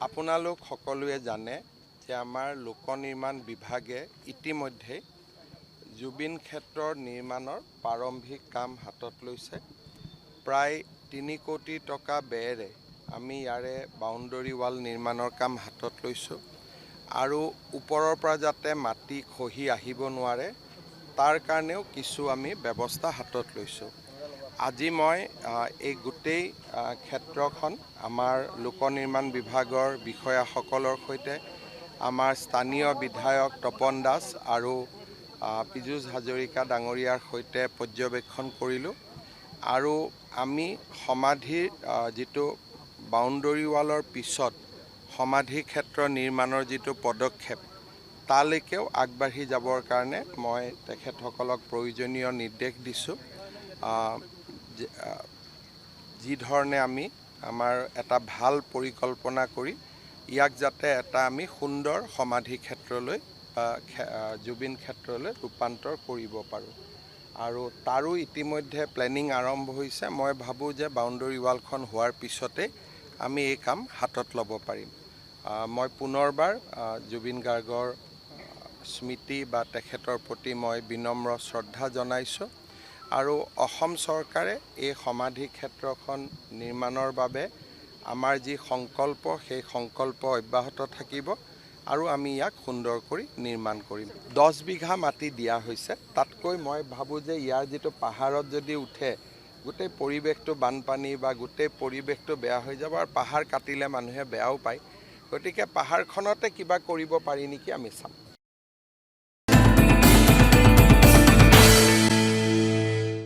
আপোনালোক সকলোৱে জানে যে আমাৰ লোক নিৰ্মাণ বিভাগে ইতিমধ্যে জুবিন ক্ষেত্ৰৰ নিৰ্মাণৰ প্ৰাৰম্ভিক কাম হাতত লৈছে। প্ৰায় ৩ কোটি টকা ব্যয়েৰে আমি ইয়াৰে বাউণ্ডৰী ৱাল নিৰ্মাণৰ কাম হাতত লৈছোঁ আৰু ওপৰৰ পৰা যাতে মাটি খহি আহিব নোৱাৰে তাৰ কাৰণেও কিছু আমি ব্যৱস্থা হাতত লৈছোঁ। আজি মই এই গোটেই ক্ষেত্ৰখন আমাৰ লোক নিৰ্মাণ বিভাগৰ বিষয়াসকলৰ সৈতে আমাৰ স্থানীয় বিধায়ক তপন দাস আৰু পীযুষ হাজৰিকা ডাঙৰীয়াৰ সৈতে পৰ্যবেক্ষণ কৰিলোঁ আৰু আমি সমাধিৰ যিটো বাউণ্ডৰী ৱালৰ পিছত সমাধি ক্ষেত্ৰ নিৰ্মাণৰ যিটো পদক্ষেপ তালৈকেও আগবাঢ়ি যাবৰ কাৰণে মই তেখেতসকলক প্ৰয়োজনীয় নিৰ্দেশ দিছোঁ। যি ধৰণে আমি আমাৰ এটা ভাল পৰিকল্পনা কৰি ইয়াক যাতে এটা আমি সুন্দৰ সমাধি ক্ষেত্ৰলৈ জুবিন ক্ষেত্ৰলৈ ৰূপান্তৰ কৰিব পাৰোঁ আৰু তাৰো ইতিমধ্যে প্লেনিং আৰম্ভ হৈছে। মই ভাবোঁ যে বাউণ্ডৰী ৱালখন হোৱাৰ পিছতে আমি এই কাম হাতত ল'ব পাৰিম। মই পুনৰবাৰ জুবিন গাৰ্গৰ স্মৃতি বা তেখেতৰ প্ৰতি মই বিনম্ৰ শ্ৰদ্ধা জনাইছোঁ আৰু অসম চৰকাৰে এই সমাধি ক্ষেত্ৰখন নিৰ্মাণৰ বাবে আমাৰ যি সংকল্প সেই সংকল্প অব্যাহত থাকিব আৰু আমি ইয়াক সুন্দৰ কৰি নিৰ্মাণ কৰিম। 10 বিঘা মাটি দিয়া হৈছে। তাতকৈ মই ভাবোঁ যে ইয়াৰ যিটো পাহাৰত যদি উঠে গোটেই পৰিৱেশটো বানপানী বা গোটেই পৰিৱেশটো বেয়া হৈ যাব আৰু পাহাৰ কাটিলে মানুহে বেয়াও পায়। গতিকে পাহাৰখনতে কিবা কৰিব পাৰি নেকি আমি চাম।